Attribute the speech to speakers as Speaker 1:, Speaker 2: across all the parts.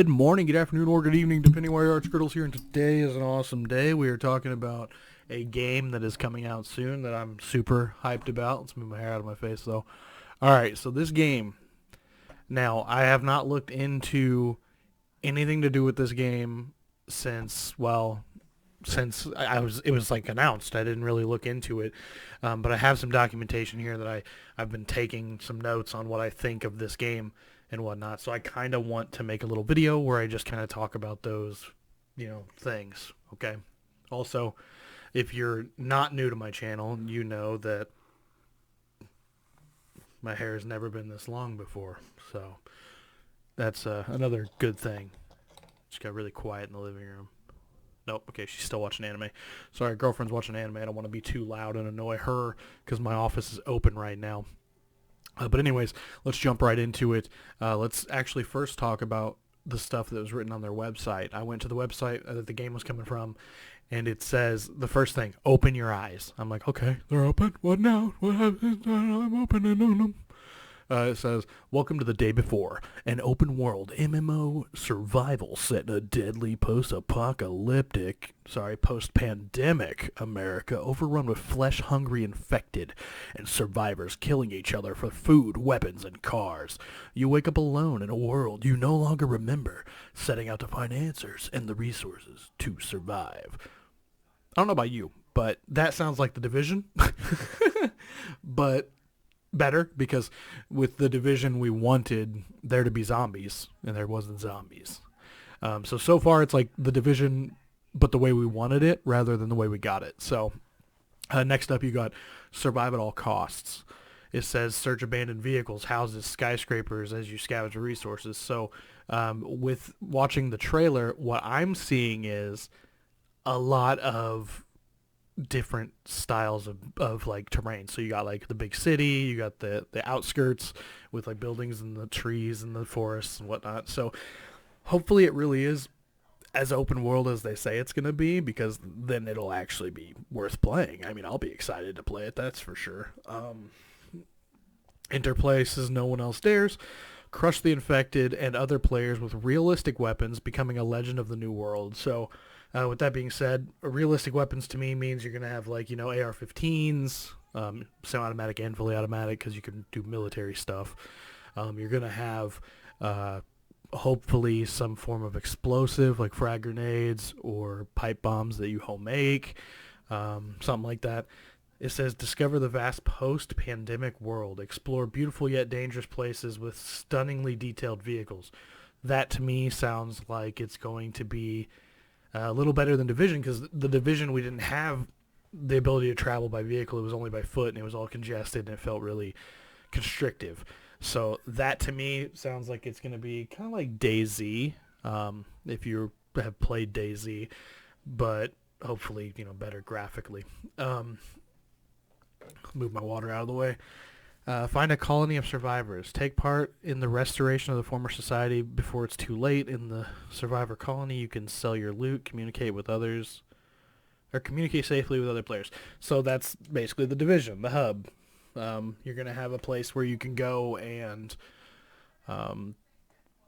Speaker 1: Good morning, good afternoon, or good evening, depending where you are. Scriddles here, and today is an awesome day. We are talking about a game that is coming out soon that I'm super hyped about. Let's move my hair out of my face, though. Alright, so this game. Now, I have not looked into anything to do with this game since, it was like announced. I didn't really look into it, but I have some documentation here that I've been taking some notes on what I think of this game and whatnot. So I kind of want to make a little video where I just kind of talk about those, things. Okay. Also, if you're not new to my channel, you know that my hair has never been this long before. So that's another good thing. Just got really quiet in the living room. Nope, okay, she's still watching anime. Sorry, girlfriend's watching anime. I don't want to be too loud and annoy her because my office is open right now. But anyways, let's jump right into it. Let's actually first talk about the stuff that was written on their website. I went to the website that the game was coming from, and it says, the first thing, open your eyes. I'm like, okay, they're open. What now? What happens? I'm opening them. It says, welcome to the day before, an open-world MMO survival set in a deadly post-pandemic America overrun with flesh-hungry infected and survivors killing each other for food, weapons, and cars. You wake up alone in a world you no longer remember, setting out to find answers and the resources to survive. I don't know about you, but that sounds like The Division. But better, because with The Division we wanted there to be zombies and there wasn't zombies. So far it's like The Division but the way we wanted it rather than the way we got it. So next up you got survive at all costs. It says search abandoned vehicles, houses, skyscrapers as you scavenge resources. So with watching the trailer, what I'm seeing is a lot of different styles of like terrain. So you got like the big city, you got the outskirts with like buildings and the trees and the forests and whatnot. So hopefully it really is as open world as they say it's going to be, because then it'll actually be worth playing. I mean, I'll be excited to play it, that's for sure. Interplay says no one else dares. Crush the infected and other players with realistic weapons, becoming a legend of the new world. So with that being said, realistic weapons to me means you're going to have like, AR-15s, semi-automatic and fully automatic, because you can do military stuff. You're going to have hopefully some form of explosive like frag grenades or pipe bombs that you home make, something like that. It says discover the vast post-pandemic world. Explore beautiful yet dangerous places with stunningly detailed vehicles. That to me sounds like it's going to be a little better than Division, because the Division we didn't have the ability to travel by vehicle. It was only by foot, and it was all congested, and it felt really constrictive. So that to me sounds like it's going to be kind of like DayZ, if you have played DayZ, but hopefully, better graphically. Move my water out of the way. Find a colony of survivors. Take part in the restoration of the former society before it's too late. In the survivor colony, you can sell your loot, communicate with others, or communicate safely with other players. So that's basically the Division, the hub. You're going to have a place where you can go and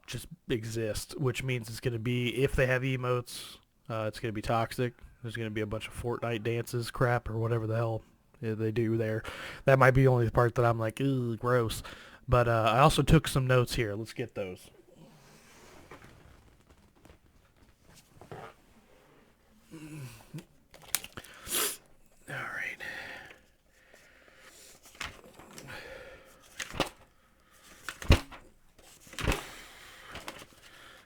Speaker 1: just exist, which means it's going to be, if they have emotes, it's going to be toxic. There's going to be a bunch of Fortnite dances, crap, or whatever the hell they do there. That might be the only part that I'm like, ew, gross. But I also took some notes here. Let's get those. Alright.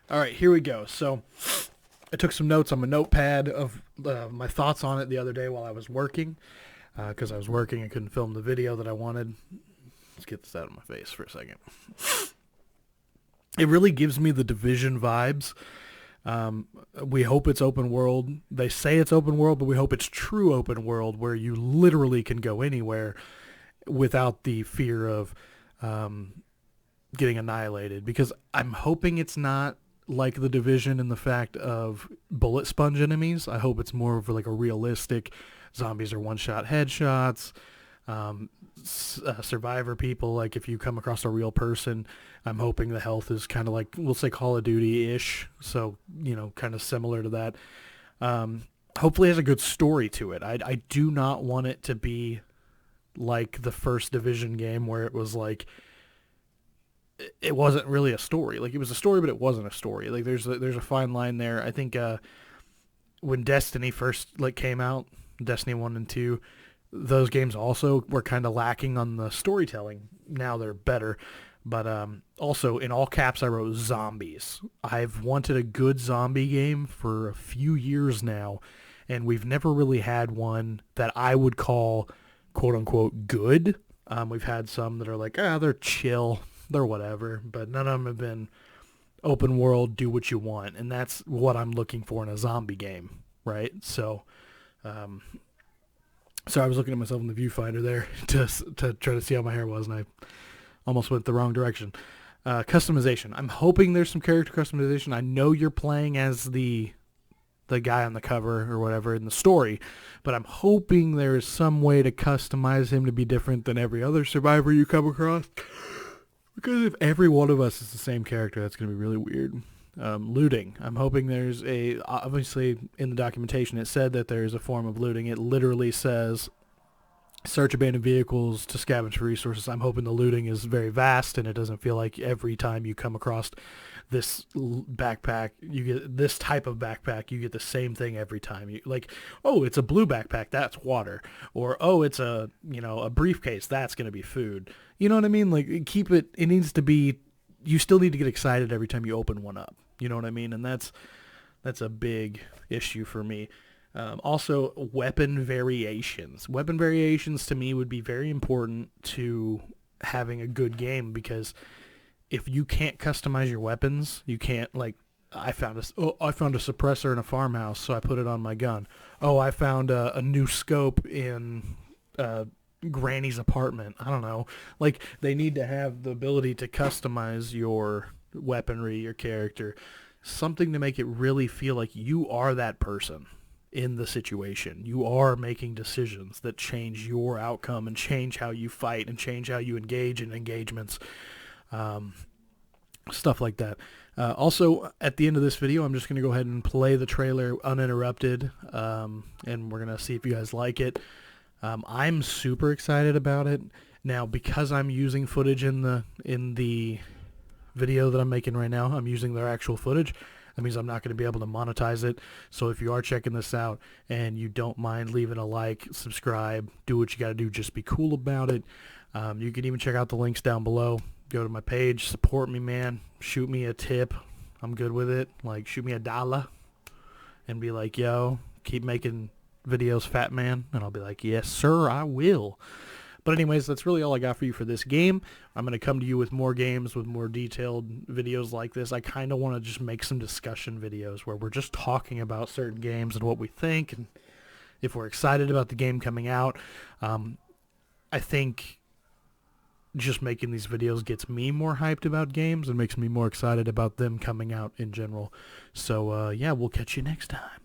Speaker 1: Alright, here we go. So I took some notes on my notepad of my thoughts on it the other day while I was working. Because I was working and couldn't film the video that I wanted. Let's get this out of my face for a second. It really gives me the Division vibes. We hope it's open world. They say it's open world, but we hope it's true open world where you literally can go anywhere without the fear of getting annihilated. Because I'm hoping it's not like the Division in the fact of bullet sponge enemies. I hope it's more of like a realistic, zombies are one-shot headshots. Survivor people, like if you come across a real person, I'm hoping the health is kind of like, we'll say Call of Duty-ish, so, kind of similar to that. Hopefully it has a good story to it. I do not want it to be like the first Division game where it was like, it wasn't really a story. Like, it was a story, but it wasn't a story. Like, there's a fine line there. I think when Destiny first came out, Destiny 1 and 2, those games also were kind of lacking on the storytelling. Now they're better. But also, in all caps, I wrote zombies. I've wanted a good zombie game for a few years now, and we've never really had one that I would call, quote-unquote, good. We've had some that are like, they're chill, they're whatever, but none of them have been open world, do what you want, and that's what I'm looking for in a zombie game, right? So, so I was looking at myself in the viewfinder there to try to see how my hair was, and I almost went the wrong direction. Customization. I'm hoping there's some character customization. I know you're playing as the guy on the cover or whatever in the story, but I'm hoping there is some way to customize him to be different than every other survivor you come across. Because if every one of us is the same character, that's going to be really weird. Looting. I'm hoping there's obviously in the documentation it said that there's a form of looting. It literally says search abandoned vehicles to scavenge for resources. I'm hoping the looting is very vast and it doesn't feel like every time you come across this backpack, you get this type of backpack, you get the same thing every time. You like, oh, it's a blue backpack, that's water. Or, oh, it's a briefcase, that's going to be food. You know what I mean? Like, it needs to be, you still need to get excited every time you open one up. You know what I mean? And that's a big issue for me. Also, weapon variations. Weapon variations to me would be very important to having a good game, because if you can't customize your weapons, you can't, like, I found a suppressor in a farmhouse, so I put it on my gun. Oh, I found a new scope in Granny's apartment. I don't know. Like, they need to have the ability to customize your weaponry, your character, something to make it really feel like you are that person in the situation. You are making decisions that change your outcome and change how you fight and change how you engage in engagements. Stuff like that. Also, at the end of this video, I'm just going to go ahead and play the trailer uninterrupted, and we're going to see if you guys like it. I'm super excited about it. Now, because I'm using footage in the video that I'm making right now, I'm using their actual footage. That means I'm not going to be able to monetize it. So if you are checking this out and you don't mind leaving a like, subscribe, do what you got to do, just be cool about it. You can even check out the links down below. Go to my page, support me, man. Shoot me a tip. I'm good with it. Like, shoot me $1 and be like, yo, keep making videos, fat man. And I'll be like, yes, sir, I will. But anyways, that's really all I got for you for this game. I'm going to come to you with more games, with more detailed videos like this. I kind of want to just make some discussion videos where we're just talking about certain games and what we think and if we're excited about the game coming out. I think just making these videos gets me more hyped about games and makes me more excited about them coming out in general. So, yeah, we'll catch you next time.